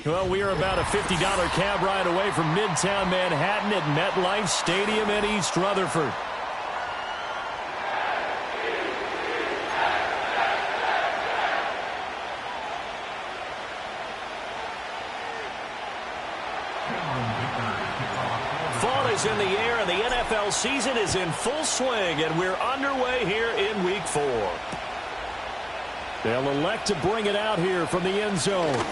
Well, we are about a $50 cab ride away from Midtown Manhattan at MetLife Stadium in East Rutherford. Fall is in the air, and the NFL season is in full swing, and we're underway here in Week 4. They'll elect to bring it out here from the end zone.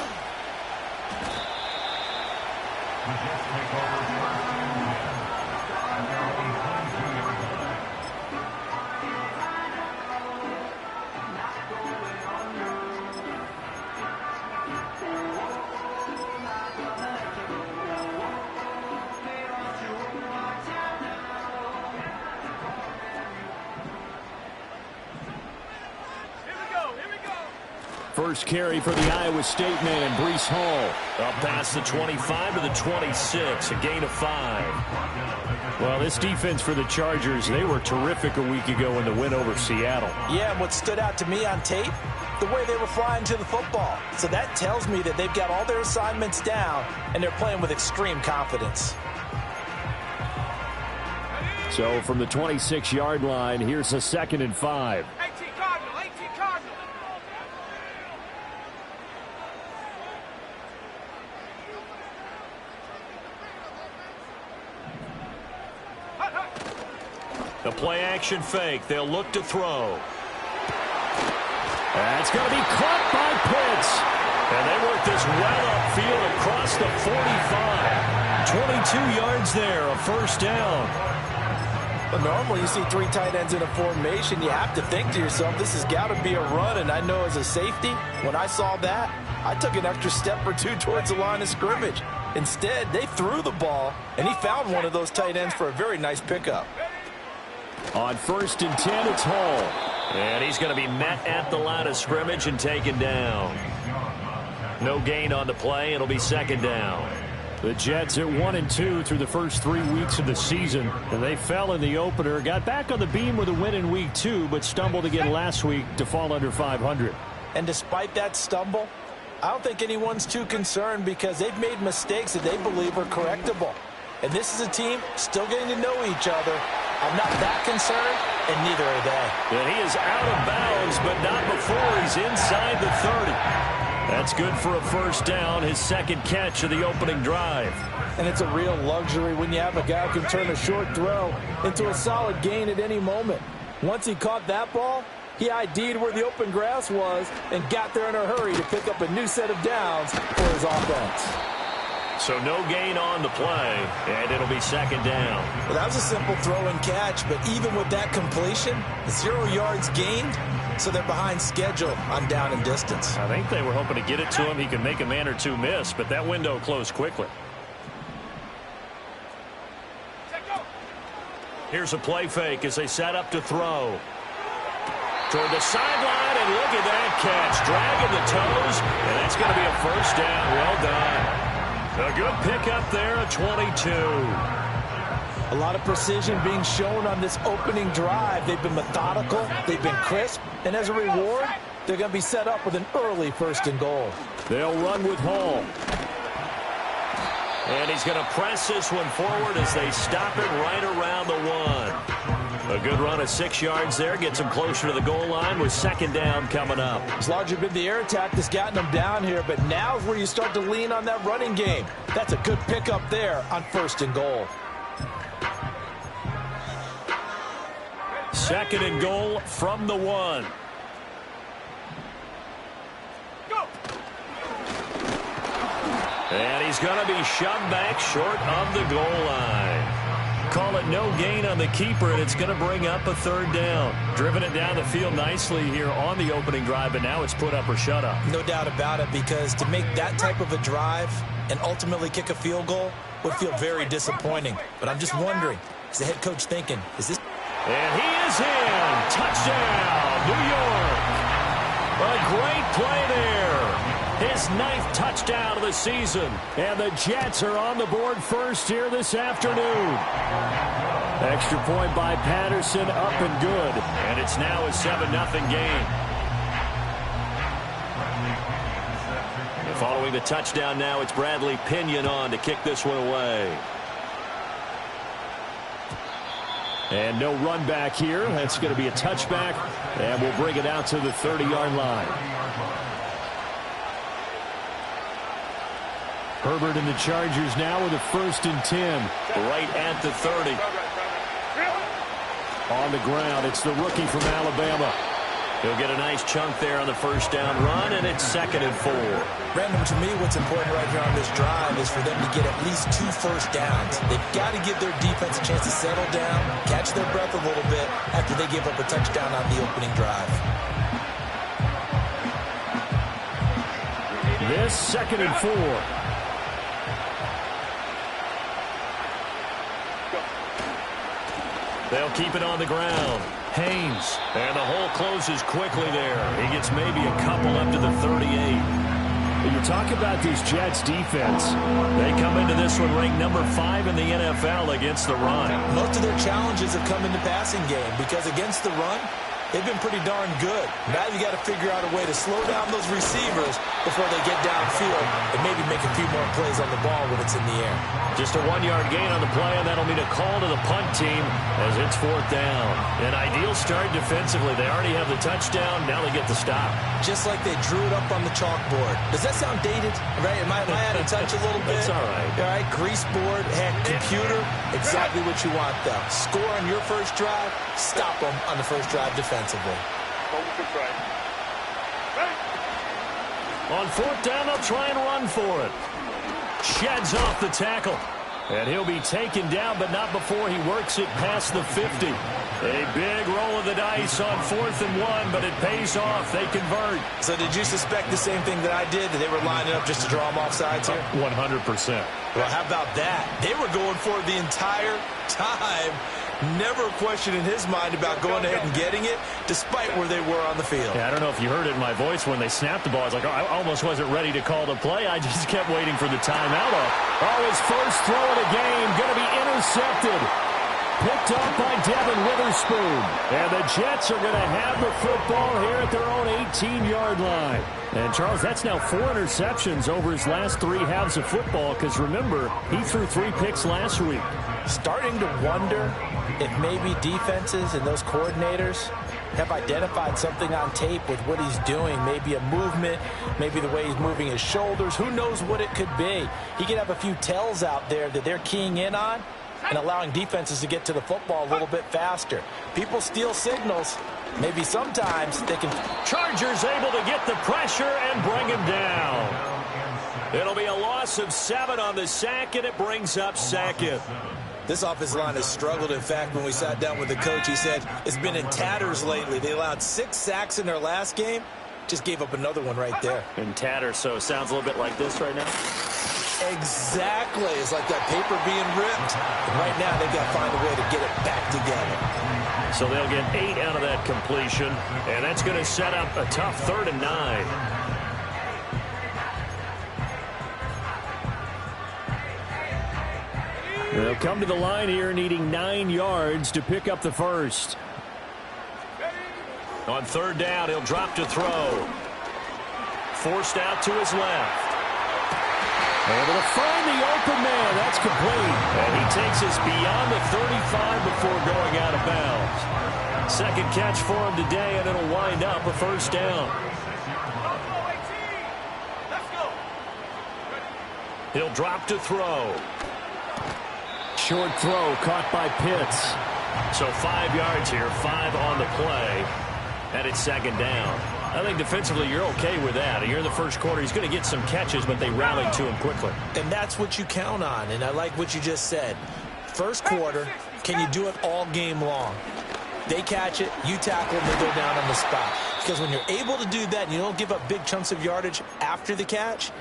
First carry for the Iowa State man, Breece Hall. Up past the 25 to the 26, a gain of 5. Well, this defense for the Chargers, they were terrific a week ago in the win over Seattle. Yeah, and what stood out to me on tape, the way they were flying to the football. So that tells me that they've got all their assignments down, and they're playing with extreme confidence. So from the 26-yard line, here's a 2nd and 5. The play-action fake. They'll look to throw. That's going to be caught by Pitts. And they work this well upfield across the 45. 22 yards there, a first down. But normally you see 3 tight ends in a formation, you have to think to yourself, this has got to be a run. And I know as a safety, when I saw that, I took an extra step or 2 towards the line of scrimmage. Instead, they threw the ball, and he found one of those tight ends for a very nice pickup. On 1st and 10, it's Hall. And he's going to be met at the line of scrimmage and taken down. No gain on the play. It'll be 2nd down. The Jets at 1-2 through the first 3 weeks of the season. And they fell in the opener. Got back on the beam with a win in Week 2, but stumbled again last week to fall under 500. And despite that stumble, I don't think anyone's too concerned because they've made mistakes that they believe are correctable. And this is a team still getting to know each other. I'm not that concerned, and neither are they. And he is out of bounds, but not before he's inside the 30. That's good for a first down, his 2nd catch of the opening drive. And it's a real luxury when you have a guy who can turn a short throw into a solid gain at any moment. Once he caught that ball, he ID'd where the open grass was and got there in a hurry to pick up a new set of downs for his offense. So no gain on the play, and it'll be 2nd down. Well, that was a simple throw and catch, but even with that completion, 0 yards gained, so they're behind schedule on down and distance. I think they were hoping to get it to him. He could make a man or 2 miss, but that window closed quickly. Here's a play fake as they set up to throw. Toward the sideline, and look at that catch. Dragging the toes, and that's going to be a first down. Well done. A good pickup there at 22. A lot of precision being shown on this opening drive. They've been methodical, they've been crisp, and as a reward, they're going to be set up with an early 1st and goal. They'll run with Hall. And he's going to press this one forward as they stop it right around the 1. A good run of 6 yards there. Gets him closer to the goal line with 2nd down coming up. It's largely been the air attack that's gotten them down here, but now's where you start to lean on that running game. That's a good pickup there on 1st and goal. 2nd and goal from the 1. Go. And he's going to be shoved back short of the goal line. Call it no gain on the keeper, and it's going to bring up a 3rd down. Driven it down the field nicely here on the opening drive, but now it's put up or shut up. No doubt about it, because to make that type of a drive and ultimately kick a field goal would feel very disappointing. But I'm just wondering, is the head coach thinking, is this... And he is in. Touchdown, New York. A great play there. His 9th touchdown of the season. And the Jets are on the board first here this afternoon. Extra point by Patterson, up and good. And it's now a 7-0 game. The Following the touchdown now, it's Bradley Pinion on to kick this one away. And no run back here. That's going to be a touchback, and we'll bring it out to the 30-yard line. Herbert and the Chargers now with a 1st and 10. Right at the 30. On the ground, it's the rookie from Alabama. He'll get a nice chunk there on the 1st down run, and it's 2nd and 4. Brandon, to me, what's important right here on this drive is for them to get at least 2 first downs. They've got to give their defense a chance to settle down, catch their breath a little bit after they give up a touchdown on the opening drive. This 2nd and 4. They'll keep it on the ground. Haynes. And the hole closes quickly there. He gets maybe a couple up to the 38. You talk about this Jets defense. They come into this one ranked number 5 in the NFL against the run. Most of their challenges have come in the passing game because against the run, they've been pretty darn good. Now you got to figure out a way to slow down those receivers before they get downfield and maybe make a few more plays on the ball when it's in the air. Just a 1-yard gain on the play, and that'll mean a call to the punt team as it's 4th down. An ideal start defensively. They already have the touchdown. Now they get the stop. Just like they drew it up on the chalkboard. Does that sound dated? Right? Am I out of touch a little bit? That's all right. All right, grease board, heck, computer, exactly what you want, though. Score on your first drive, stop them on the first drive defensively. On 4th down, they'll try and run for it. Sheds off the tackle. And he'll be taken down, but not before he works it past the 50. A big roll of the dice on 4th and 1, but it pays off. They convert. So did you suspect the same thing that I did, that they were lining up just to draw them off sides here? 100%. Well, how about that? They were going for it the entire time. Never a question in his mind about going ahead and getting it, despite where they were on the field. Yeah, I don't know if you heard it in my voice when they snapped the ball. I was like, oh, I almost wasn't ready to call the play. I just kept waiting for the timeout. Oh, his first throw of the game going to be intercepted. Picked up by Devin Witherspoon. And the Jets are going to have the football here at their own 18-yard line. And, Charles, that's now 4 interceptions over his last 3 halves of football because, remember, he threw 3 picks last week. Starting to wonder if maybe defenses and those coordinators have identified something on tape with what he's doing. Maybe a movement, maybe the way he's moving his shoulders. Who knows what it could be? He could have a few tells out there that they're keying in on and allowing defenses to get to the football a little bit faster. People steal signals. Maybe sometimes they can. Chargers able to get the pressure and bring him down. It'll be a loss of 7 on the sack, and it brings up 2nd. This offensive line has struggled. In fact, when we sat down with the coach, he said it's been in tatters lately. They allowed 6 sacks in their last game. Just gave up another one right there. In tatters, so it sounds a little bit like this right now. Exactly. It's like that paper being ripped. And right now, they've got to find a way to get it back together. So they'll get 8 out of that completion, and that's going to set up a tough 3rd and 9. They'll come to the line here needing 9 yards to pick up the first. On 3rd down, he'll drop to throw. Forced out to his left. Able to find the open man. That's complete. And he takes us beyond the 35 before going out of bounds. 2nd catch for him today, and it'll wind up a 1st down. He'll drop to throw. Short throw caught by Pitts. So 5 yards here, 5 on the play, and it's 2nd down. I think defensively you're okay with that. Here in the first quarter, he's going to get some catches, but they rallied to him quickly. And that's what you count on, and I like what you just said. First quarter, can you do it all game long? They catch it, you tackle them, they go down on the spot. Because when you're able to do that and you don't give up big chunks of yardage after the catch,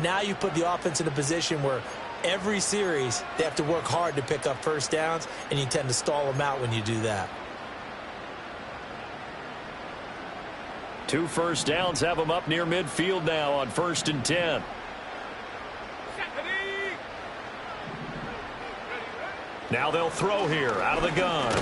now you put the offense in a position where every series they have to work hard to pick up first downs, and you tend to stall them out when you do that. 2 first downs have them up near midfield now on 1st and 10. Now they'll throw here out of the gun.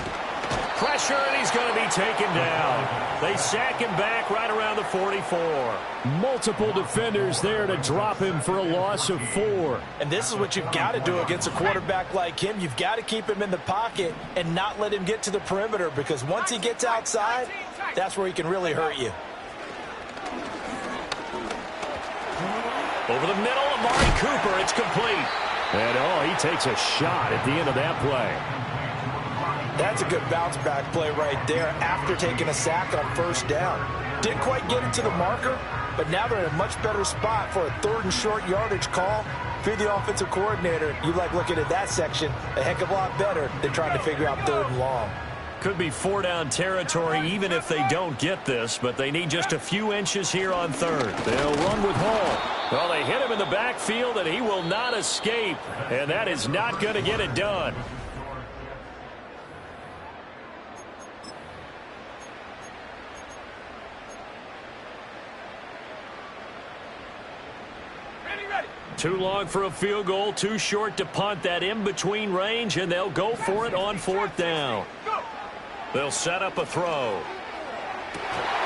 Pressure, and he's going to be taken down. They sack him back right around the 44. Multiple defenders there to drop him for a loss of 4. And this is what you've got to do against a quarterback like him. You've got to keep him in the pocket and not let him get to the perimeter, because once he gets outside, that's where he can really hurt you. Over the middle, Amari Cooper. It's complete. And, he takes a shot at the end of that play. That's a good bounce-back play right there after taking a sack on first down. Didn't quite get it to the marker, but now they're in a much better spot for a 3rd and short yardage call. If you're the offensive coordinator, you like looking at that section a heck of a lot better than trying to figure out 3rd and long. Could be 4-down territory even if they don't get this, but they need just a few inches here on 3rd. They'll run with Hall. Well, they hit him in the backfield, and he will not escape, and that is not going to get it done. Too long for a field goal, too short to punt. That in-between range, and they'll go for it on 4th down. They'll set up a throw.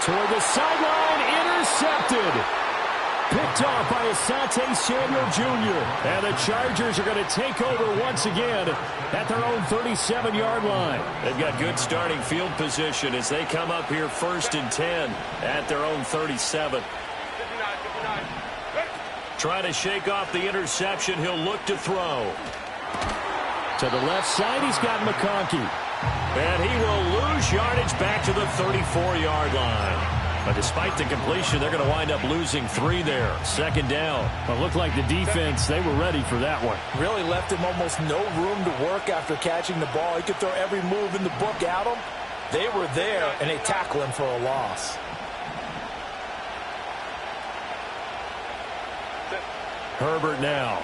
Toward the sideline, intercepted. Picked off by Asante Samuel Jr. And the Chargers are going to take over once again at their own 37-yard line. They've got good starting field position as they come up here 1st and 10 at their own 37. Trying to shake off the interception. He'll look to throw. To the left side, he's got McConkey. And he will lose yardage back to the 34-yard line. But despite the completion, they're going to wind up losing 3 there. 2nd down. Well, it looked like the defense, they were ready for that one. Really left him almost no room to work after catching the ball. He could throw every move in the book at him. They were there, and they tackle him for a loss. Herbert now.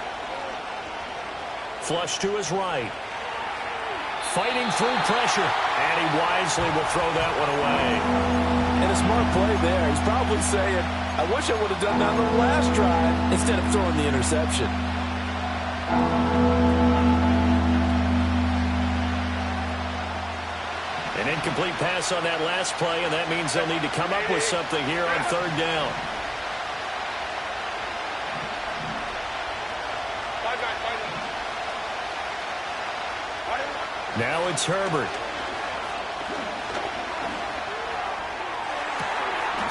Flush to his right. Fighting through pressure. And he wisely will throw that one away. And a smart play there. He's probably saying, I wish I would have done that on the last drive instead of throwing the interception. An incomplete pass on that last play, and that means they'll need to come up with something here on 3rd down. Now it's Herbert.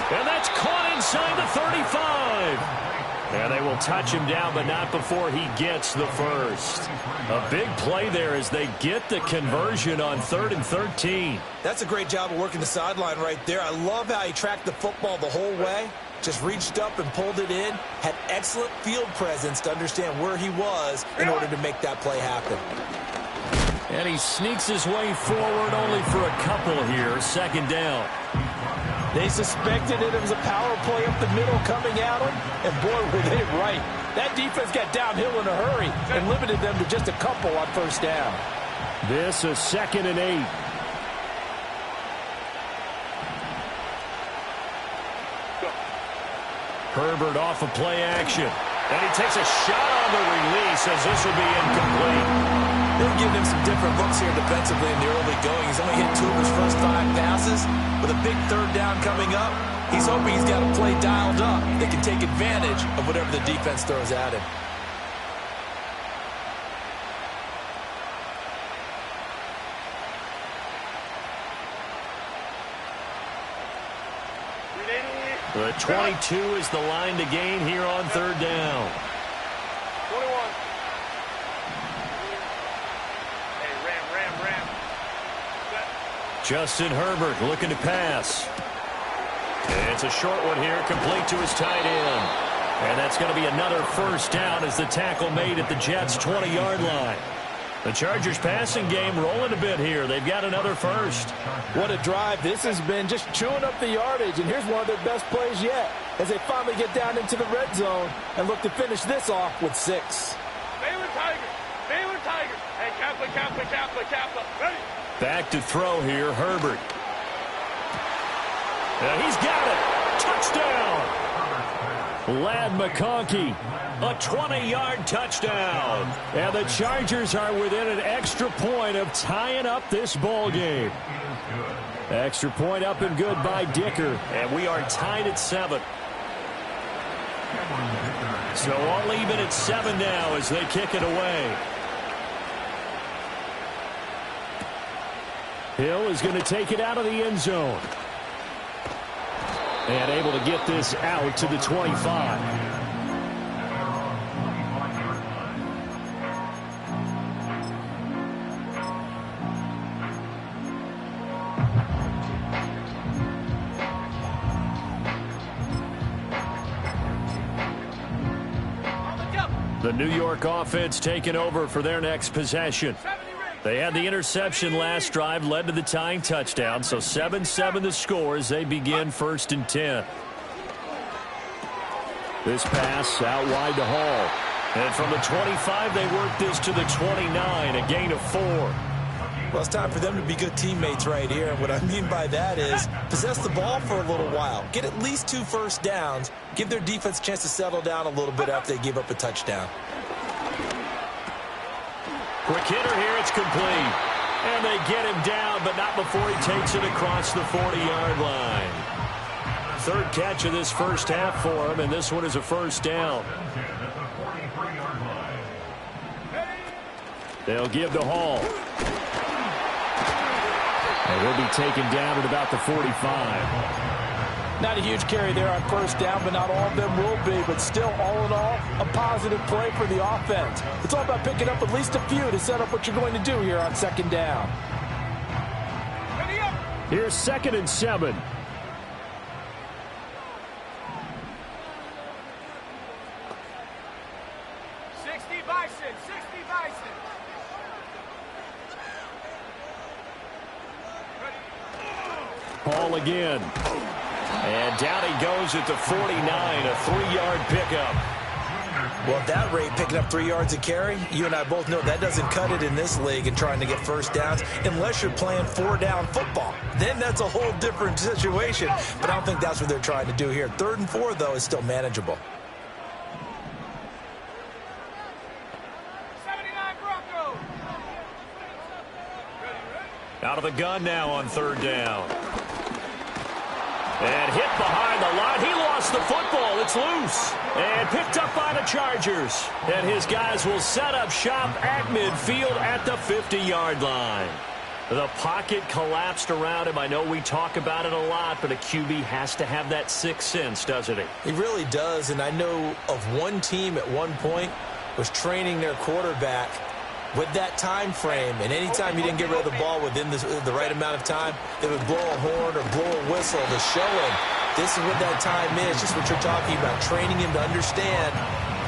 And that's caught inside the 35. And they will touch him down, but not before he gets the first. A big play there as they get the conversion on 3rd and 13. That's a great job of working the sideline right there. I love how he tracked the football the whole way. Just reached up and pulled it in. Had excellent field presence to understand where he was in order to make that play happen. And he sneaks his way forward only for a couple here. 2nd down. They suspected it was a power play up the middle coming at them, and boy, were they right. That defense got downhill in a hurry and limited them to just a couple on 1st down. This is 2nd and 8. Herbert off of play action. And he takes a shot on the release as this will be incomplete. They're giving him some different looks here defensively in the early going. He's only hit 2 of his first 5 passes. With a big 3rd down coming up, he's hoping he's got a play dialed up that can take advantage of whatever the defense throws at him. The 22 is the line to gain here on 3rd down. 21. Hey, ram. Justin Herbert looking to pass. And it's a short one here, complete to his tight end. And that's going to be another 1st down as the tackle made at the Jets' 20-yard line. The Chargers passing game rolling a bit here. They've got another 1st. What a drive this has been, just chewing up the yardage. And here's one of their best plays yet as they finally get down into the red zone and look to finish this off with 6. Baylor Tigers. Hey, Kappa. Ready? Back to throw here, Herbert. And he's got it. Touchdown. Lad McConkey. A 20-yard touchdown. And the Chargers are within an extra point of tying up this ball game. Extra point up and good by Dicker. And we are tied at 7. So all even at 7 now as they kick it away. Hill is going to take it out of the end zone. And able to get this out to the 25. The New York offense taking over for their next possession. They had the interception last drive, led to the tying touchdown, so 7-7 the score as they begin 1st and 10. This pass out wide to Hall. And from the 25, they work this to the 29, a gain of 4. Well, it's time for them to be good teammates right here. And what I mean by that is possess the ball for a little while. Get at least 2 first downs. Give their defense a chance to settle down a little bit after they give up a touchdown. Quick hitter here, it's complete. And they get him down, but not before he takes it across the 40-yard line. 3rd catch of this first half for him, and this one is a first down. They'll give to Hall. And he'll be taken down at about the 45. Not a huge carry there on first down, but not all of them will be. But still, all in all, a positive play for the offense. It's all about picking up at least a few to set up what you're going to do here on 2nd down. Here's 2nd and 7. Hall again. And down he goes at the 49, a 3-yard pickup. Well, at that rate, picking up 3 yards a carry, you and I both know that doesn't cut it in this league and trying to get first downs unless you're playing 4-down football. Then that's a whole different situation. But I don't think that's what they're trying to do here. 3rd and 4, though, is still manageable. Out of the gun now on 3rd down. And hit behind the line. He lost the football. It's loose. And picked up by the Chargers. And his guys will set up shop at midfield at the 50-yard line. The pocket collapsed around him. I know we talk about it a lot, but a QB has to have that 6th sense, doesn't he? He really does. And I know of one team at one point was training their quarterback with that time frame, and anytime you didn't get rid of the ball within the right amount of time, they would blow a horn or blow a whistle to show him this is what that time is, just what you're talking about, training him to understand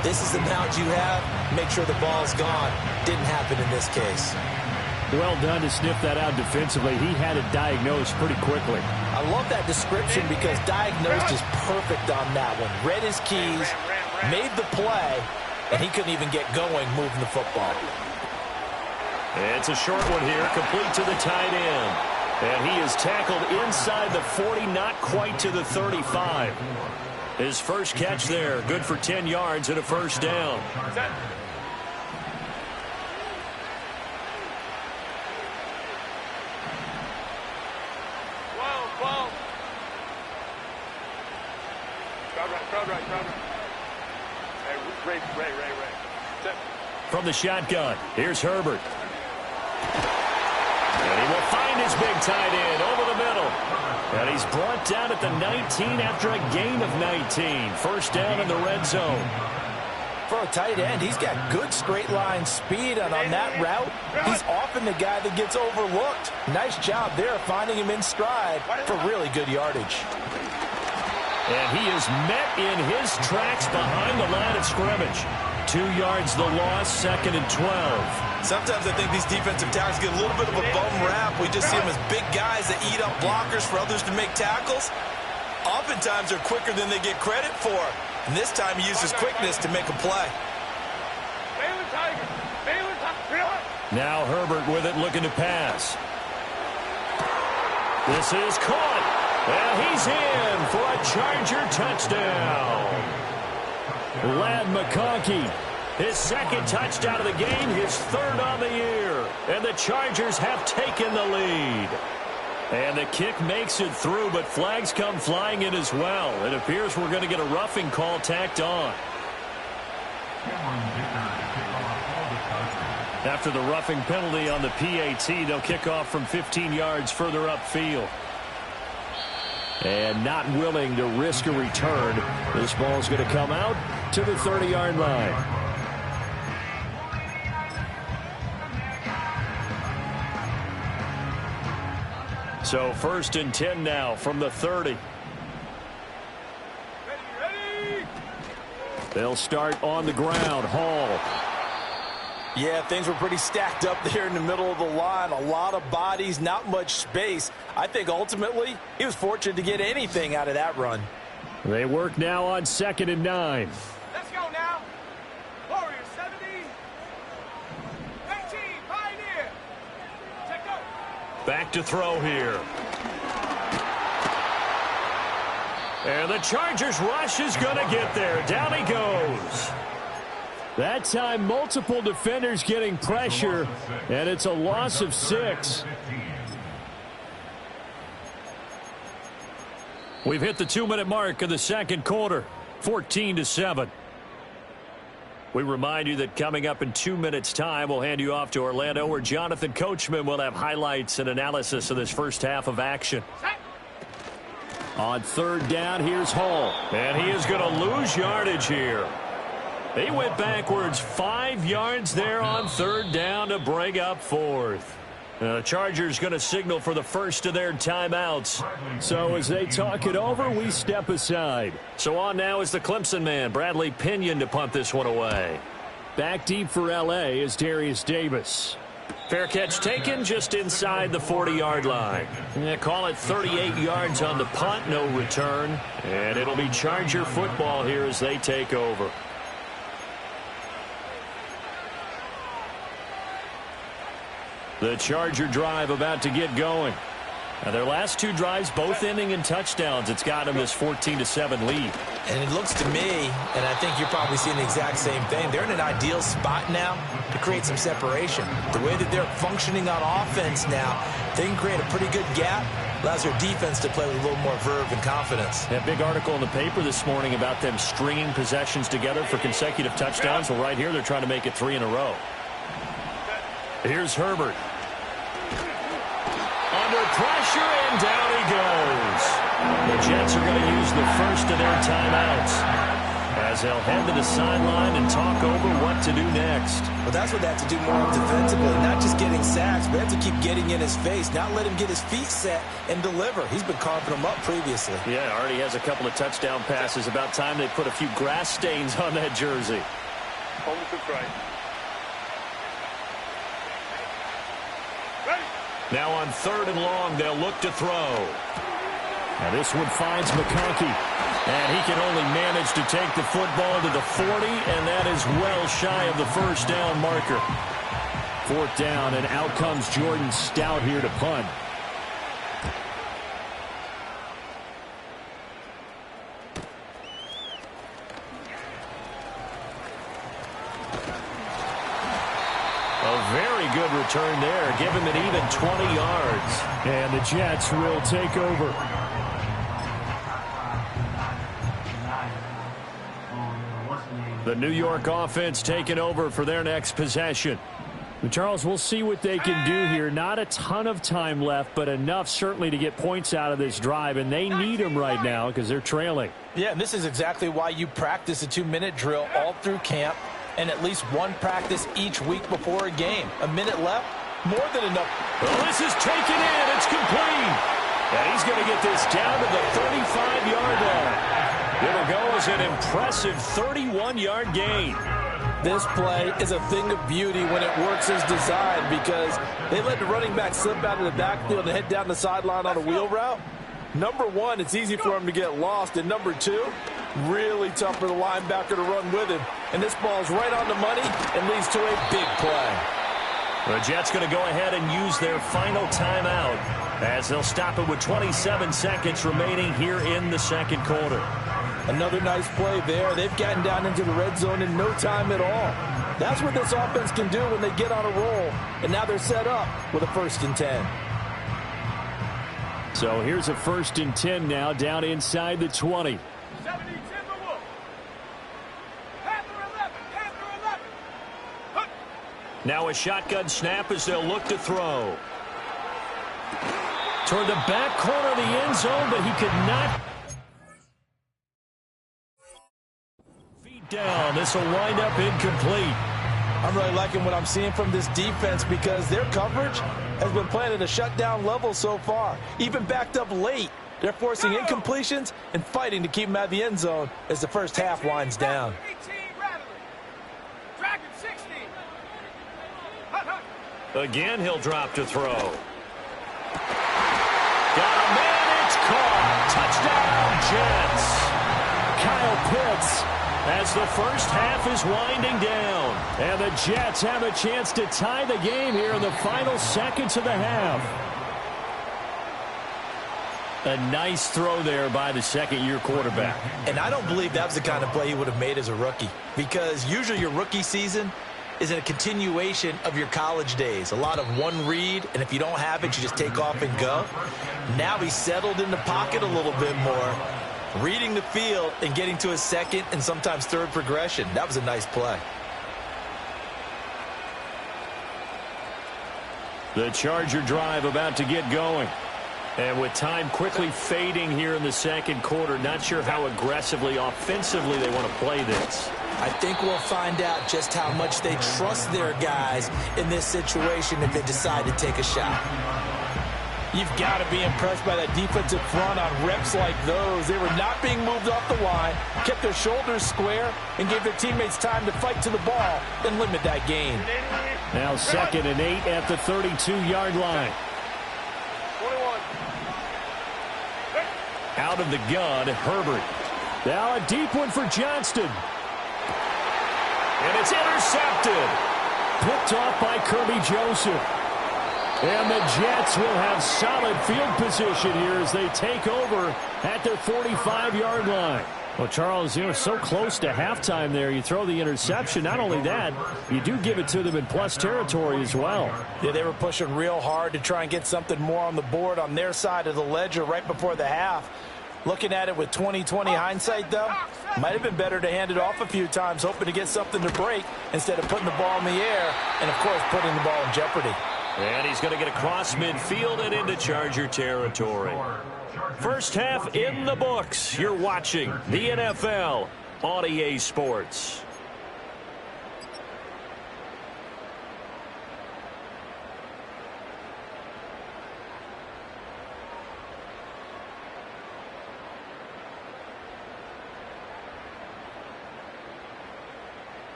this is the amount you have, make sure the ball's gone. Didn't happen in this case. Well done to sniff that out defensively. He had it diagnosed pretty quickly. I love that description because diagnosed is perfect on that one. Read his keys, made the play, and he couldn't even get going moving the football. It's a short one here, complete to the tight end. And he is tackled inside the 40, not quite to the 35. His first catch there, good for 10 yards and a first down. Set. Whoa. Crowd right. Hey, Ray. Set. From the shotgun, here's Herbert. And he will find his big tight end over the middle. And he's brought down at the 19 after a gain of 19. First down in the red zone. For a tight end, he's got good straight line speed, and on that route, he's often the guy that gets overlooked. Nice job there finding him in stride for really good yardage. And he is met in his tracks behind the line of scrimmage. 2 yards the loss, 2nd and 12. Sometimes I think these defensive tackles get a little bit of a bum rap. We just see them as big guys that eat up blockers for others to make tackles. Oftentimes they're quicker than they get credit for. And this time he uses quickness to make a play. Baylor Tiger. Now Herbert with it, looking to pass. This is caught. And he's in for a Charger touchdown. Lad McConkey. His second touchdown of the game, his third on the year. And the Chargers have taken the lead. And the kick makes it through, but flags come flying in as well. It appears we're going to get a roughing call tacked on. After the roughing penalty on the PAT, they'll kick off from 15 yards further upfield. And not willing to risk a return, this ball's going to come out to the 30-yard line. So 1st and 10 now from the 30. Ready. They'll start on the ground. Hall. Yeah, things were pretty stacked up there in the middle of the line. A lot of bodies, not much space. I think ultimately he was fortunate to get anything out of that run. They work now on 2nd and 9. Let's go now. Warriors 70. 19. Pioneer. Check go. Back to throw here. And the Chargers rush is going to get there. Down he goes. That time, multiple defenders getting pressure, and it's a loss of 6. We've hit the 2-minute mark of the second quarter, 14-7. We remind you that coming up in 2 minutes' time, we'll hand you off to Orlando, where Jonathan Coachman will have highlights and analysis of this first half of action. On 3rd down, here's Hall. And he is going to lose yardage here. He went backwards 5 yards there on 3rd down to bring up 4th. The Chargers going to signal for the first of their timeouts. So as they talk it over, we step aside. So on now is the Clemson man, Bradley Pinion, to punt this one away. Back deep for L.A. is Darius Davis. Fair catch taken just inside the 40-yard line. Call it 38 yards on the punt, no return. And it'll be Charger football here as they take over. The Charger drive about to get going. Now their last 2 drives both ending in touchdowns. It's got them this 14-7 lead. And it looks to me, and I think you're probably seeing the exact same thing, they're in an ideal spot now to create some separation. The way that they're functioning on offense now, they can create a pretty good gap. Allows their defense to play with a little more verve and confidence. That big article in the paper this morning about them stringing possessions together for consecutive touchdowns. Well, right here they're trying to make it 3 in a row. Here's Herbert. Under pressure, and down he goes. The Jets are going to use the first of their timeouts as they'll head to the sideline and talk over what to do next. Well, that's what they have to do more defensively, not just getting sacks, but they have to keep getting in his face, not let him get his feet set and deliver. He's been carving them up previously. Yeah, already has a couple of touchdown passes. About time they put a few grass stains on that jersey. Hold it to right. Now on 3rd and long, they'll look to throw. Now this one finds McConkey. And he can only manage to take the football to the 40, and that is well shy of the first down marker. 4th down, and out comes Jordan Stout here to punt. A very good return there. Give him an even 20 yards. And the Jets will take over. The New York offense taking over for their next possession. And Charles, we'll see what they can do here. Not a ton of time left, but enough certainly to get points out of this drive, and they need them right now because they're trailing. Yeah, and this is exactly why you practice a 2-minute drill all through camp and at least one practice each week before a game. A minute left, more than enough. Well, this is taken in. It's complete. And he's going to get this down to the 35-yard line. It'll go as an impressive 31-yard gain. This play is a thing of beauty when it works as designed because they let the running back slip out of the backfield and head down the sideline on a wheel route. Number one, it's easy for him to get lost. And number two, really tough for the linebacker to run with him. And this ball's right on the money and leads to a big play. The Jets going to go ahead and use their final timeout as they'll stop it with 27 seconds remaining here in the second quarter. Another nice play there. They've gotten down into the red zone in no time at all. That's what this offense can do when they get on a roll. And now they're set up with a 1st and 10. So here's a 1st and 10 now, down inside the 20. 70, Timberwolves. Panther 11, Panther 11. Hunt. Now a shotgun snap as they'll look to throw. Toward the back corner of the end zone, but he could not. Feet down. This will wind up incomplete. I'm really liking what I'm seeing from this defense because their coverage has been playing at a shutdown level so far. Even backed up late, they're forcing incompletions and fighting to keep them out of the end zone as the first half winds down. 18, Rattling. Dragon 16. Hunt, hunt. Again, he'll drop to throw. Got a man, it's caught. Touchdown, Jets. Kyle Pitts as the first half is winding down. And the Jets have a chance to tie the game here in the final seconds of the half. A nice throw there by the second-year quarterback. And I don't believe that was the kind of play he would have made as a rookie, because usually your rookie season is a continuation of your college days. A lot of one read, and if you don't have it, you just take off and go. Now he's settled in the pocket a little bit more, reading the field and getting to his second and sometimes third progression. That was a nice play. The Charger drive about to get going. And with time quickly fading here in the second quarter, not sure how aggressively, offensively they want to play this. I think we'll find out just how much they trust their guys in this situation if they decide to take a shot. You've got to be impressed by that defensive front on reps like those. They were not being moved off the line, kept their shoulders square, and gave their teammates time to fight to the ball and limit that gain. Now 2nd and 8 at the 32-yard line. 21. Out of the gun, Herbert. Now a deep one for Johnston. And it's intercepted. Picked off by Kirby Joseph. And the Jets will have solid field position here as they take over at their 45-yard line. Well, Charles, you know, so close to halftime there. You throw the interception. Not only that, you do give it to them in plus territory as well. Yeah, they were pushing real hard to try and get something more on the board on their side of the ledger right before the half. Looking at it with 20/20 hindsight, though, might have been better to hand it off a few times, hoping to get something to break instead of putting the ball in the air and, of course, putting the ball in jeopardy. And he's going to get across midfield and into Charger territory. First half in the books. You're watching the NFL on EA Sports.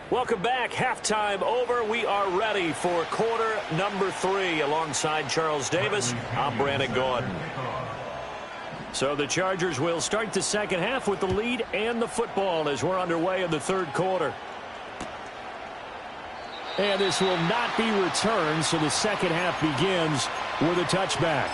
Welcome back. Halftime over. We are ready for quarter number 3. Alongside Charles Davis, I'm Brandon Gordon. So the Chargers will start the second half with the lead and the football as we're underway in the third quarter. And this will not be returned, so the second half begins with a touchback.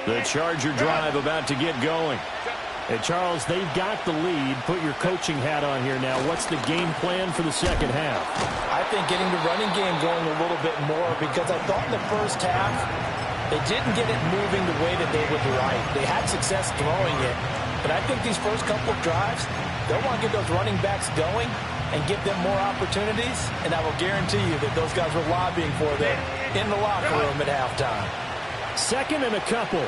The Charger drive about to get going. And Charles, they've got the lead. Put your coaching hat on here now. What's the game plan for the second half? I think getting the running game going a little bit more, because I thought in the first half they didn't get it moving the way that they would like. They had success throwing it, but I think these first couple of drives, they'll want to get those running backs going and give them more opportunities, and I will guarantee you that those guys were lobbying for them in the locker room at halftime. Second and a couple.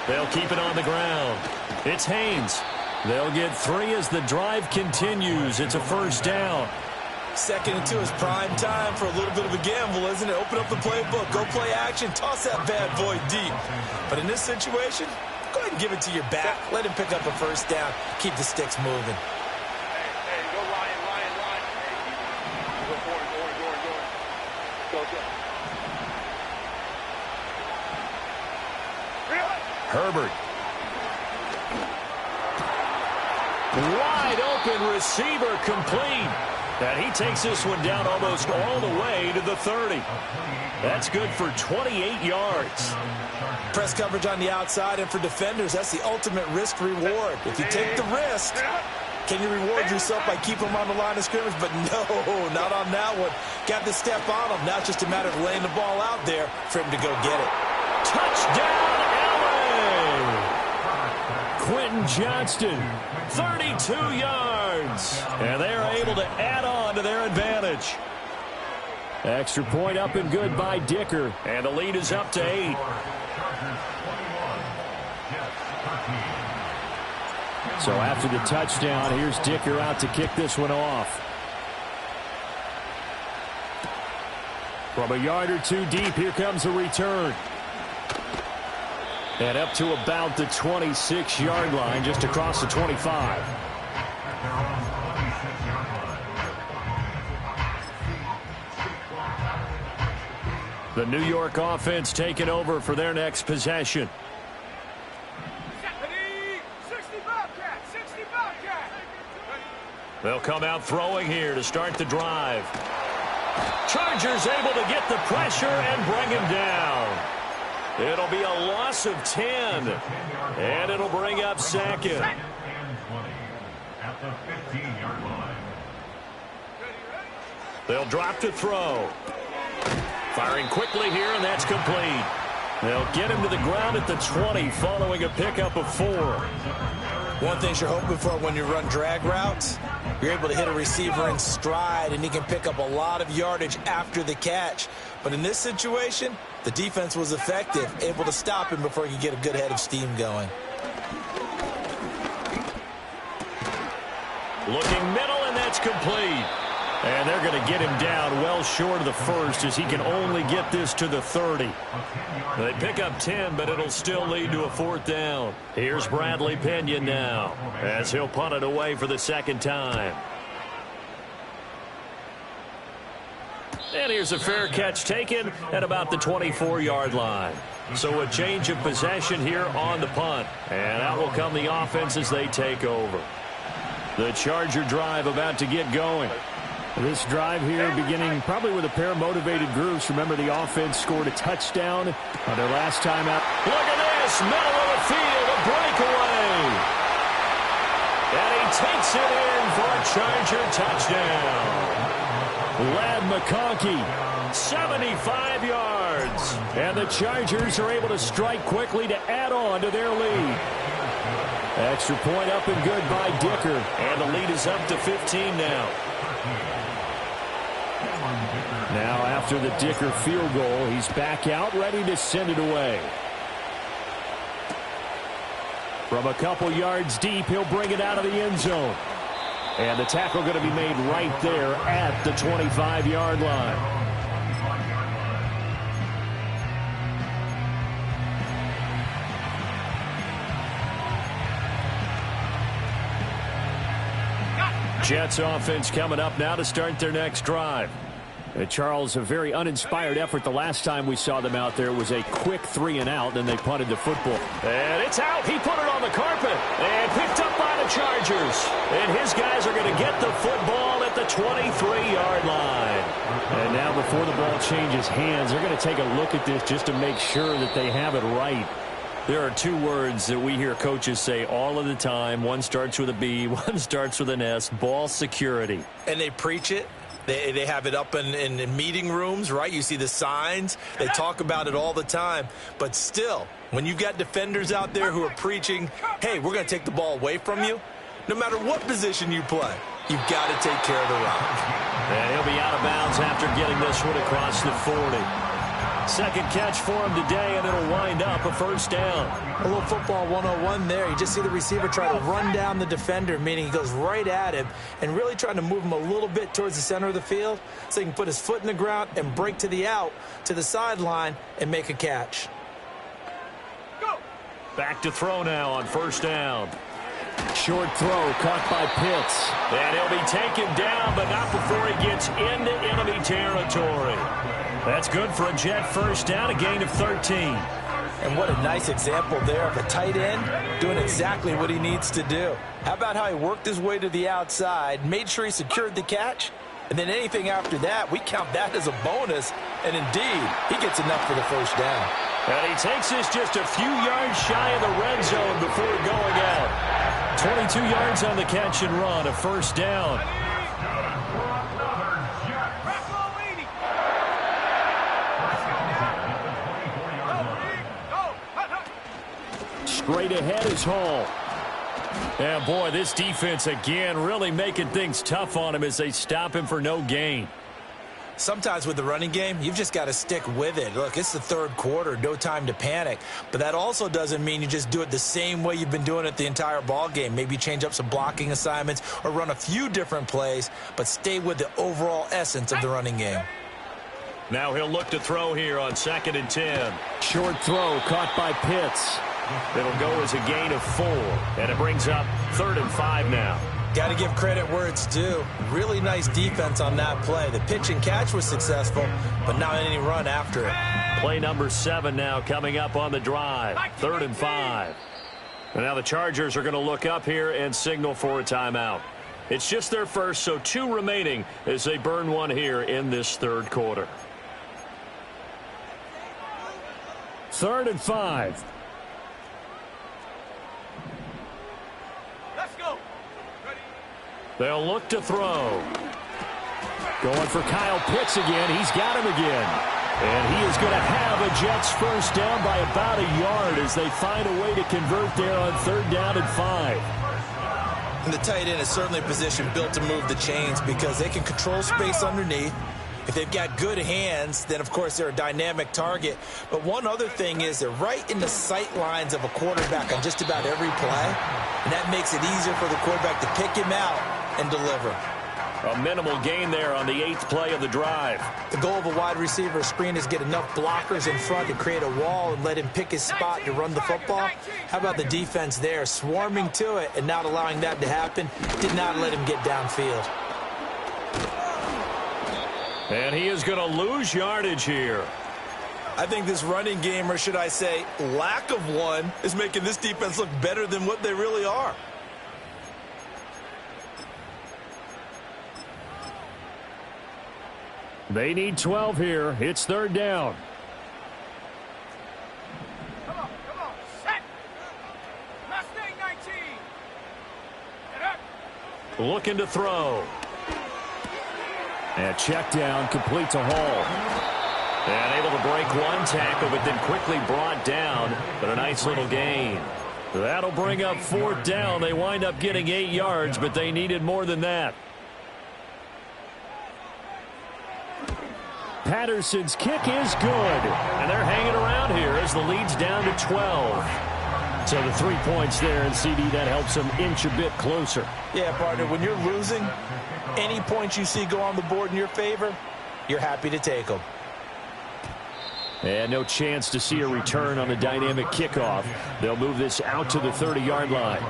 They'll keep it on the ground. It's Haynes. They'll get 3 as the drive continues. It's a first down. 2nd and 2 is prime time for a little bit of a gamble, isn't it? Open up the playbook, go play action, toss that bad boy deep. But in this situation, go ahead and give it to your back. Let him pick up a first down. Keep the sticks moving. Hey, go Lion, Lion, Lion. Hey, go forward. Go. Herbert. Wide open receiver complete. And he takes this one down almost all the way to the 30. That's good for 28 yards. Press coverage on the outside, and for defenders, that's the ultimate risk-reward. If you take the risk, can you reward yourself by keeping them on the line of scrimmage? But no, not on that one. Got the step on him. Now it's just a matter of laying the ball out there for him to go get it. Touchdown, LA! Quentin Johnston, 32 yards. And they are able to add on to their advantage. Extra point up and good by Dicker. And the lead is up to 8. So after the touchdown, here's Dicker out to kick this one off. From a yard or two deep, here comes a return. And up to about the 26-yard line, just across the 25. The New York offense taking over for their next possession. They'll come out throwing here to start the drive. Chargers able to get the pressure and bring him down. It'll be a loss of 10. And it'll bring up second. They'll drop to throw. Firing quickly here, and that's complete. They'll get him to the ground at the 20 following a pickup of 4. One thing you're hoping for when you run drag routes, you're able to hit a receiver in stride, and he can pick up a lot of yardage after the catch. But in this situation, the defense was effective, able to stop him before he could get a good head of steam going. Looking middle, and that's complete. And they're going to get him down well short of the first as he can only get this to the 30. They pick up 10, but it'll still lead to a 4th down. Here's Bradley Pinion now as he'll punt it away for the second time. And here's a fair catch taken at about the 24-yard line. So a change of possession here on the punt. And out will come the offense as they take over. The Charger drive about to get going. This drive here beginning probably with a pair of motivated groups. Remember, the offense scored a touchdown on their last time out. Look at this, middle of the field, a breakaway. And he takes it in for a Charger touchdown. Ladd McConkey, 75 yards. and the Chargers are able to strike quickly to add on to their lead. Extra point up and good by Dicker. And the lead is up to 15 now. Now after the Dicker field goal, he's back out ready to send it away. From a couple yards deep, he'll bring it out of the end zone. And the tackle going to be made right there at the 25-yard line. Jets offense coming up now to start their next drive. Charles, a very uninspired effort the last time we saw them out there was a quick 3-and-out, then they punted the football. And it's out. He put it on the carpet and picked up by the Chargers. And his guys are going to get the football at the 23-yard line. And now before the ball changes hands, they're going to take a look at this just to make sure that they have it right. There are two words that we hear coaches say all of the time. One starts with a B, one starts with an S, ball security. And they preach it. They have it up in meeting rooms, right? You see the signs. They talk about it all the time. But still, when you've got defenders out there who are preaching, hey, we're going to take the ball away from you, no matter what position you play, you've got to take care of the rock. And he'll be out of bounds after getting this one across the 40. Second catch for him today, and it'll wind up a first down. A little football 101 there. You just see the receiver try to run down the defender, meaning he goes right at him and really trying to move him a little bit towards the center of the field so he can put his foot in the ground and break to the out, to the sideline, and make a catch. Go. Back to throw now on first down. Short throw caught by Pitts. And he'll be taken down, but not before he gets into enemy territory. That's good for a Jet first down, a gain of 13. And what a nice example there of a tight end doing exactly what he needs to do. How about how he worked his way to the outside, made sure he secured the catch, and then anything after that, we count that as a bonus. And indeed, he gets enough for the first down. And he takes this just a few yards shy of the red zone before going out. 22 yards on the catch and run, a first down. Straight ahead is Hall. And boy, this defense again really making things tough on him as they stop him for no gain. Sometimes with the running game, you've just got to stick with it. Look, it's the third quarter, no time to panic. But that also doesn't mean you just do it the same way you've been doing it the entire ball game. Maybe change up some blocking assignments or run a few different plays, but stay with the overall essence of the running game. Now he'll look to throw here on 2nd and 10. Short throw caught by Pitts. It'll go as a gain of 4, and it brings up 3rd and 5 now. Got to give credit where it's due. Really nice defense on that play. The pitch and catch was successful, but not any run after it. Play number 7 now coming up on the drive. 3rd and 5. And now the Chargers are going to look up here and signal for a timeout. It's just their first, so 2 remaining as they burn one here in this third quarter. 3rd and 5. They'll look to throw. Going for Kyle Pitts again. He's got him again. And he is going to have a Jets first down by about a yard as they find a way to convert there on 3rd down and 5. And the tight end is certainly a position built to move the chains because they can control space underneath. If they've got good hands, then, of course, they're a dynamic target. But one other thing is they're right in the sight lines of a quarterback on just about every play. And that makes it easier for the quarterback to pick him out and deliver. A minimal gain there on the 8th play of the drive. The goal of a wide receiver screen is get enough blockers in front to create a wall and let him pick his spot to run the football. How about the defense there, swarming to it and not allowing that to happen? Did not let him get downfield. And he is going to lose yardage here. I think this running game, or should I say lack of one, is making this defense look better than what they really are. They need 12 here. It's 3rd down. Come on, set. Mustang 19. Get up. Looking to throw. And check down, complete to Hall. And able to break one tackle, but then quickly brought down. But a nice little gain. That'll bring up 4th down. They wind up getting 8 yards, but they needed more than that. Patterson's kick is good. And they're hanging around here as the lead's down to 12. So the 3 points there, and CD, that helps them inch a bit closer. Yeah, partner, when you're losing, any points you see go on the board in your favor, you're happy to take them. And no chance to see a return on the dynamic kickoff. They'll move this out to the 30-yard line.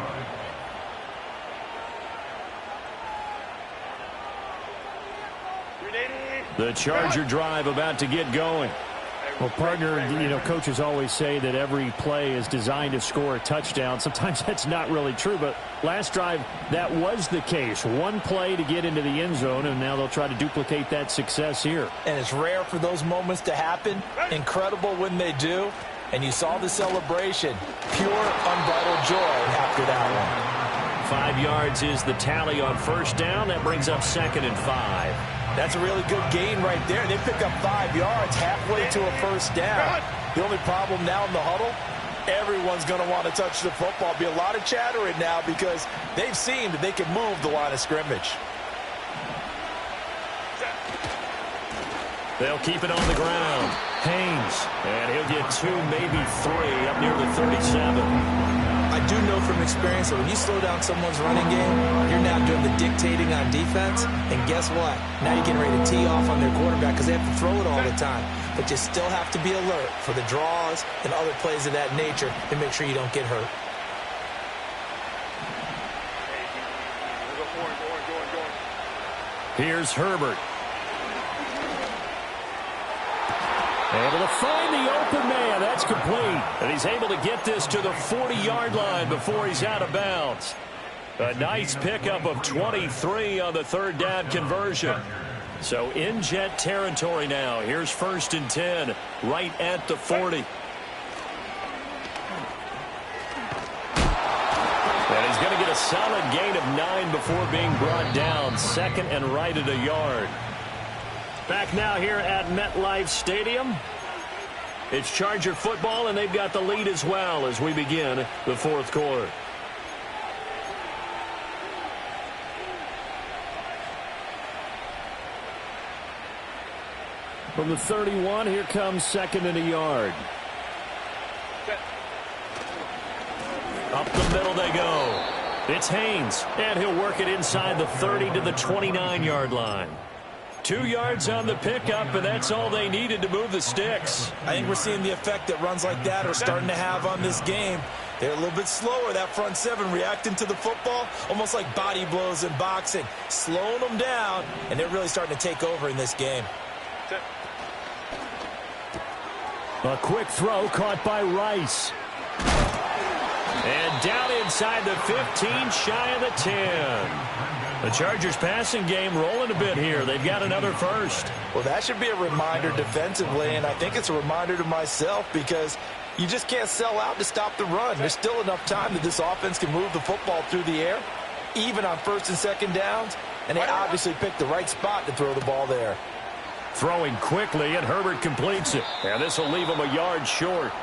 The Charger drive about to get going. Well, partner, you know, coaches always say that every play is designed to score a touchdown. Sometimes that's not really true, but last drive, that was the case. One play to get into the end zone, and now they'll try to duplicate that success here. And it's rare for those moments to happen. Incredible when they do. And you saw the celebration. Pure, unbridled joy after that one. 5 yards is the tally on first down. That brings up 2nd and 5. That's a really good gain right there. They pick up 5 yards halfway to a first down. The only problem now in the huddle, everyone's going to want to touch the football. Be a lot of chattering now because they've seen that they can move the line of scrimmage. They'll keep it on the ground. Haynes, and he'll get 2, maybe 3 up near the 37. I do know from experience that when you slow down someone's running game, you're now doing the dictating on defense. And guess what? Now you're getting ready to tee off on their quarterback because they have to throw it all the time. But you still have to be alert for the draws and other plays of that nature to make sure you don't get hurt. Here's Herbert. Able to find the open man. That's complete. And he's able to get this to the 40-yard line before he's out of bounds. A nice pickup of 23 on the third down conversion. So in Jet territory now. Here's 1st and 10 right at the 40. And he's going to get a solid gain of 9 before being brought down. 2nd and right at a yard. Back now here at MetLife Stadium. It's Charger football, and they've got the lead as well as we begin the 4th quarter. From the 31, here comes 2nd and a yard. Up the middle they go. It's Haynes, and he'll work it inside the 30 to the 29-yard line. 2 yards on the pickup, and that's all they needed to move the sticks. I think we're seeing the effect that runs like that are starting to have on this game. They're a little bit slower, that front 7, reacting to the football, almost like body blows in boxing, slowing them down, and they're really starting to take over in this game. A quick throw caught by Rice. And down inside the 15, shy of the 10. The Chargers passing game rolling a bit here. They've got another first. Well, that should be a reminder defensively, and I think it's a reminder to myself because you just can't sell out to stop the run. There's still enough time that this offense can move the football through the air, even on 1st and 2nd downs, and they obviously picked the right spot to throw the ball there. Throwing quickly, and Herbert completes it. And this will leave him a yard short.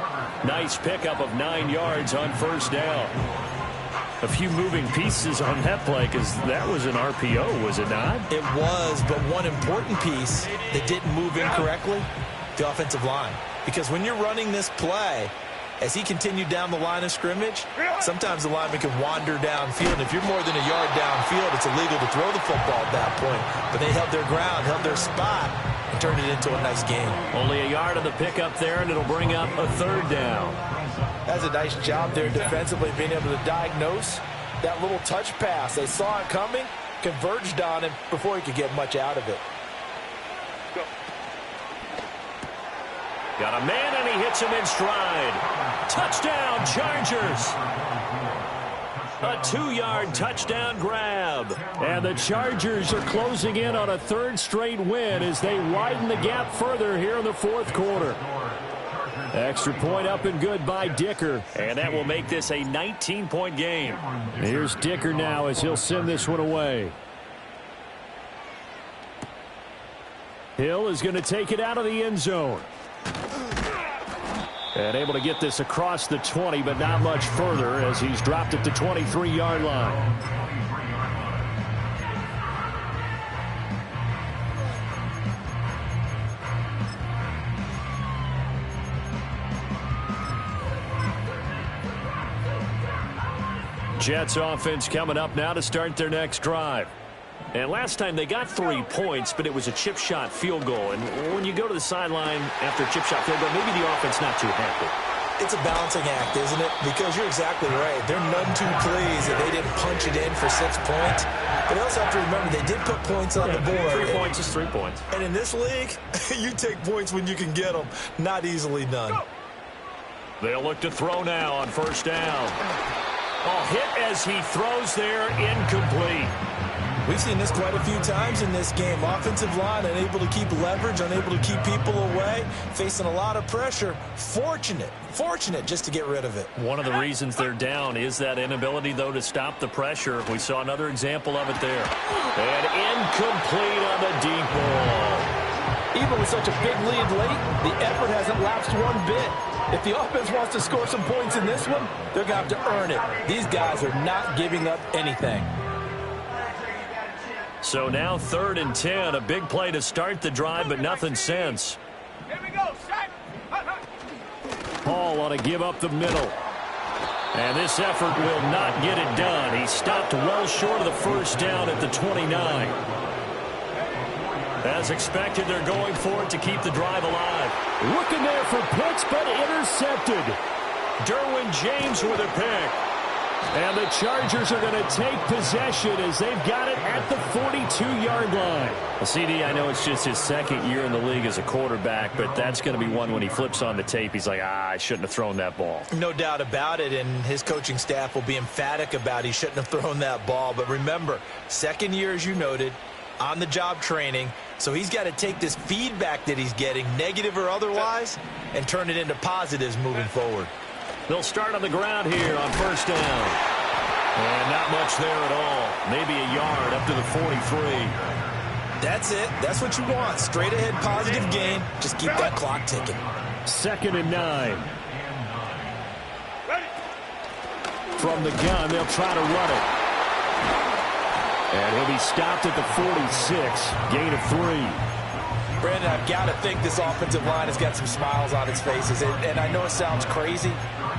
Nice pickup of 9 yards on 1st down. A few moving pieces on that play because that was an RPO, was it not? It was, but one important piece that didn't move incorrectly, the offensive line. Because when you're running this play, as he continued down the line of scrimmage, sometimes the lineman can wander downfield. And if you're more than a yard downfield, it's illegal to throw the football at that point. But they held their ground, held their spot, and turned it into a nice game. Only a yard on the pickup there, and it'll bring up a 3rd down. That's a nice job there defensively, being able to diagnose that little touch pass. They saw it coming, converged on him before he could get much out of it. Got a man, and he hits him in stride. Touchdown, Chargers. A 2-yard touchdown grab. And the Chargers are closing in on a 3rd straight win as they widen the gap further here in the 4th quarter. Extra point up and good by Dicker. And that will make this a 19-point game. Here's Dicker now as he'll send this one away. Hill is going to take it out of the end zone. And able to get this across the 20, but not much further as he's dropped it to 23-yard line. Jets offense coming up now to start their next drive. And last time they got 3 points, but it was a chip shot field goal. And when you go to the sideline after a chip shot field goal, maybe the offense not too happy. It's a balancing act, isn't it? Because you're exactly right. They're none too pleased that they didn't punch it in for 6 points. But they also have to remember they did put points on the board. 3 points is 3 points. And in this league, you take points when you can get them. Not easily done. They'll look to throw now on 1st down. Hit as he throws there, incomplete. We've seen this quite a few times in this game. Offensive line unable to keep leverage, unable to keep people away, facing a lot of pressure. Fortunate just to get rid of it. One of the reasons they're down is that inability, though, to stop the pressure. We saw another example of it there. And incomplete on the deep ball. Even with such a big lead late, the effort hasn't lapsed one bit. If the offense wants to score some points in this one, they're going to have to earn it. These guys are not giving up anything. So now 3rd and 10, a big play to start the drive, but nothing since. Here we go, set. Paul ought to give up the middle. And this effort will not get it done. He stopped well short of the 1st down at the 29. As expected, they're going for it to keep the drive alive. Looking there for Pitts, but intercepted. Derwin James with a pick. And the Chargers are going to take possession as they've got it at the 42-yard line. Well, CD, I know it's just his second year in the league as a quarterback, but that's going to be one when he flips on the tape. He's like, I shouldn't have thrown that ball. No doubt about it, and his coaching staff will be emphatic about he shouldn't have thrown that ball. But remember, second year, as you noted, on-the-job training, so he's got to take this feedback that he's getting, negative or otherwise, and turn it into positives moving forward. They'll start on the ground here on first down. And not much there at all. Maybe a yard up to the 43. That's it. That's what you want. Straight ahead positive gain. Just keep that clock ticking. 2nd and 9. From the gun, they'll try to run it. And he'll be stopped at the 46. Gain of 3. Brandon, I've got to think this offensive line has got some smiles on its faces. And I know it sounds crazy,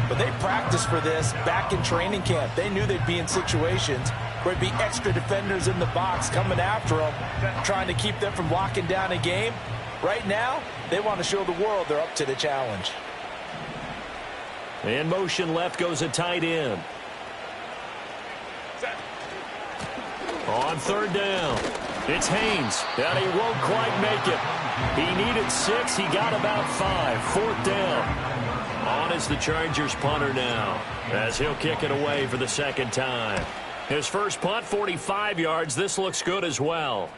but they practiced for this back in training camp. They knew they'd be in situations where there'd be extra defenders in the box coming after them, trying to keep them from locking down a game. Right now, they want to show the world they're up to the challenge. In motion left goes a tight end. On third down, it's Haynes, and he won't quite make it. He needed 6. He got about 5. 4th down. On is the Chargers punter now, as he'll kick it away for the second time. His first punt, 45 yards. This looks good as well.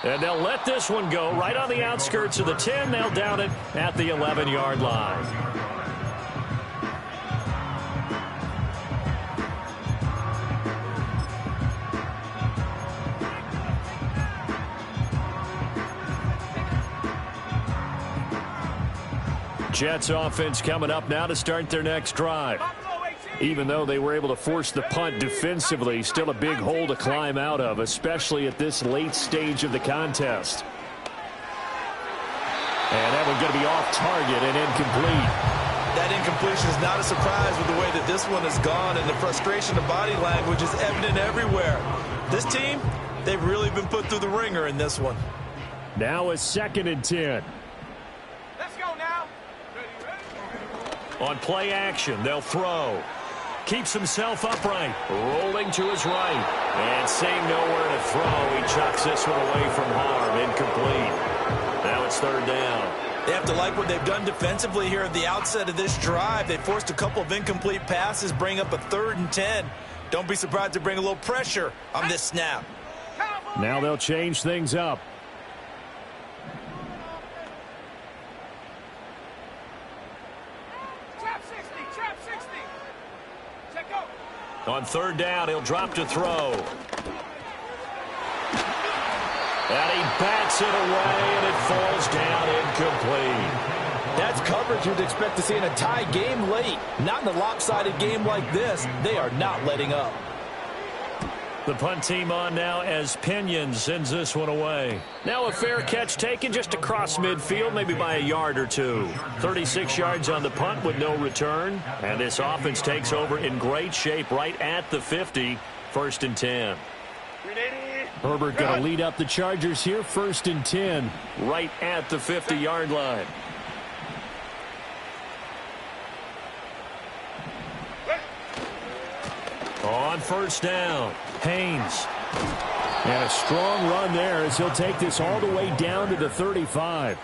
And they'll let this one go right on the outskirts of the 10. They'll down it at the 11-yard line. Jets offense coming up now to start their next drive. Even though they were able to force the punt defensively, still a big hole to climb out of, especially at this late stage of the contest. And that one's going to be off target and incomplete. That incompletion is not a surprise with the way that this one has gone, and the frustration of body language is evident everywhere. This team, they've really been put through the ringer in this one. Now a 2nd and 10. Let's go now. On play action, they'll throw. Keeps himself upright. Rolling to his right. And seeing nowhere to throw, he chucks this one away from harm. Incomplete. Now it's 3rd down. They have to like what they've done defensively here at the outset of this drive. They forced a couple of incomplete passes, bring up a 3rd and 10. Don't be surprised to bring a little pressure on this snap. Now they'll change things up. On 3rd down, he'll drop to throw. And he bats it away, and it falls down incomplete. That's coverage you'd expect to see in a tie game late. Not in a lopsided game like this. They are not letting up. The punt team on now as Pinion sends this one away. Now a fair catch taken just across midfield, maybe by a yard or 2. 36 yards on the punt with no return. And this offense takes over in great shape right at the 50. 1st and 10. Herbert going to lead up the Chargers here. 1st and 10. Right at the 50-yard line. On 1st down, Haynes. And a strong run there as he'll take this all the way down to the 35.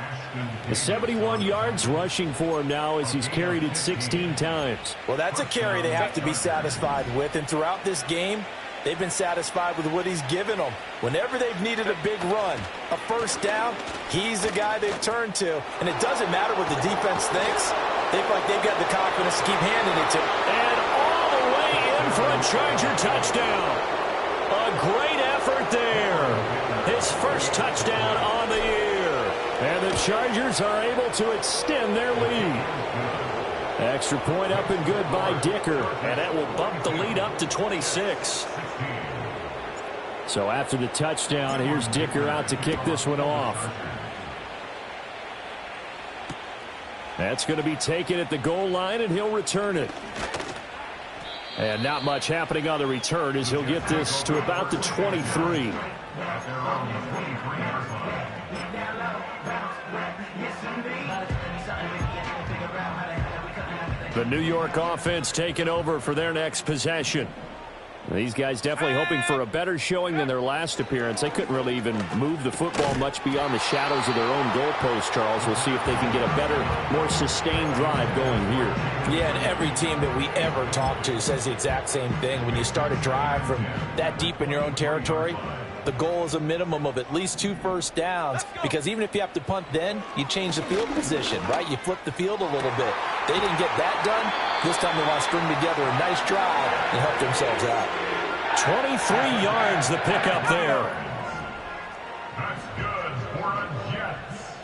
The 71 yards rushing for him now as he's carried it 16 times. Well, that's a carry they have to be satisfied with. And throughout this game, they've been satisfied with what he's given them. Whenever they've needed a big run, a 1st down, he's the guy they've turned to. And it doesn't matter what the defense thinks. They feel like they've got the confidence to keep handing it to him. And all the way in for a Charger touchdown. A great effort there. His first touchdown on the year. And the Chargers are able to extend their lead. Extra point up and good by Dicker. And that will bump the lead up to 26. So after the touchdown, here's Dicker out to kick this one off. That's going to be taken at the goal line, and he'll return it. And not much happening on the return as he'll get this to about the 23. The New York offense taking over for their next possession. These guys definitely hoping for a better showing than their last appearance. They couldn't really even move the football much beyond the shadows of their own goalpost, Charles. We'll see if they can get a better, more sustained drive going here. Yeah, and every team that we ever talk to says the exact same thing. When you start a drive from that deep in your own territory, the goal is a minimum of at least 2 first downs, because even if you have to punt then, you change the field position, right? You flip the field a little bit. They didn't get that done. This time they want to string together a nice drive and help themselves out. 23 yards the pickup there. That's good for a Jets.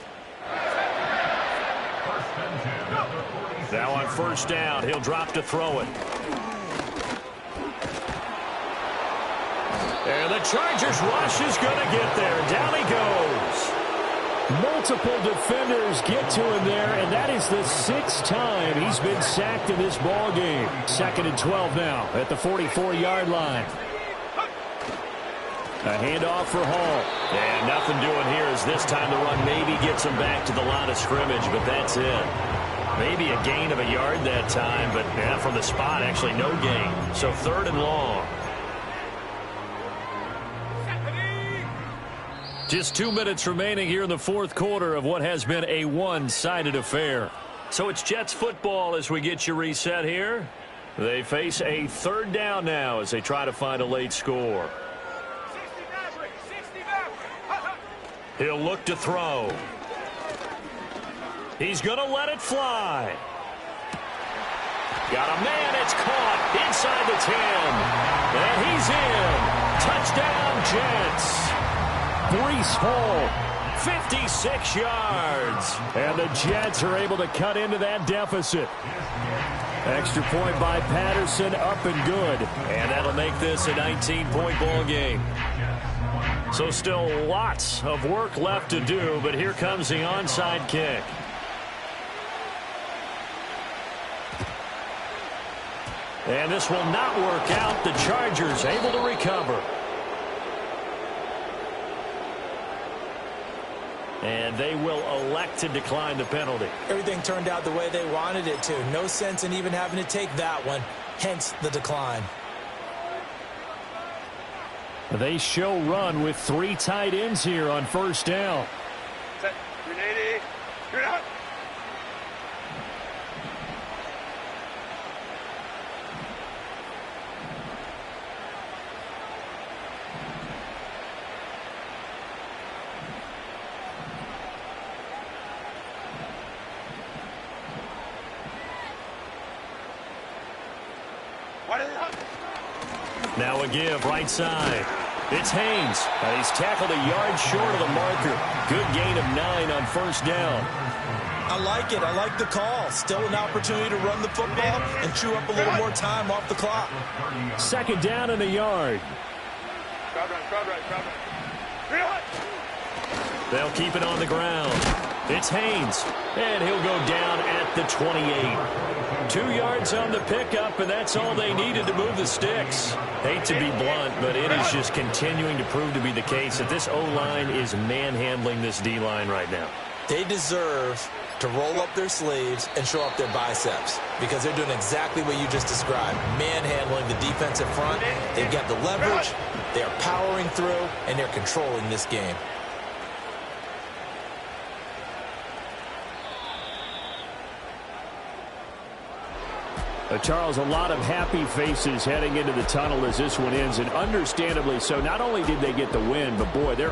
First and 10 at the 46. Now on first down, he'll drop to throw it. And the Chargers rush is going to get there. Down he goes. Multiple defenders get to him there, and that is the 6th time he's been sacked in this ball game. 2nd and 12 now at the 44-yard line. A handoff for Hall. And nothing doing here as this time the run maybe gets him back to the line of scrimmage, but that's it. Maybe a gain of a yard that time, but from the spot, actually no gain. So 3rd and long. Just 2 minutes remaining here in the 4th quarter of what has been a one-sided affair. So it's Jets football as we get you reset here. They face a 3rd down now as they try to find a late score. He'll look to throw. He's going to let it fly. Got a man, it's caught inside the 10. And he's in. Touchdown, Jets. Breece Hall, 56 yards. and the Jets are able to cut into that deficit. Extra point by Patterson, up and good. And that'll make this a 19-point ball game. So still lots of work left to do, but here comes the onside kick. And this will not work out. The Chargers able to recover. And they will elect to decline the penalty. Everything turned out the way they wanted it to. No sense in even having to take that one, hence the decline. They show run with 3 tight ends here on first down. Set. 380. You're out. Now a give, right side. It's Haynes. He's tackled a yard short of the marker. Good gain of 9 on first down. I like it. I like the call. Still an opportunity to run the football and chew up a little more time off the clock. 2nd down and a yard. Crowd right. You're out. They'll keep it on the ground. It's Haynes. And he'll go down at the 28. 2 yards on the pickup, and that's all they needed to move the sticks. Hate to be blunt, but it is just continuing to prove to be the case that this O-line is manhandling this D-line right now. They deserve to roll up their sleeves and show up their biceps, because they're doing exactly what you just described, manhandling the defensive front. They've got the leverage, they're powering through, and they're controlling this game. Charles, a lot of happy faces heading into the tunnel as this one ends, and understandably so. Not only did they get the win, but boy, they're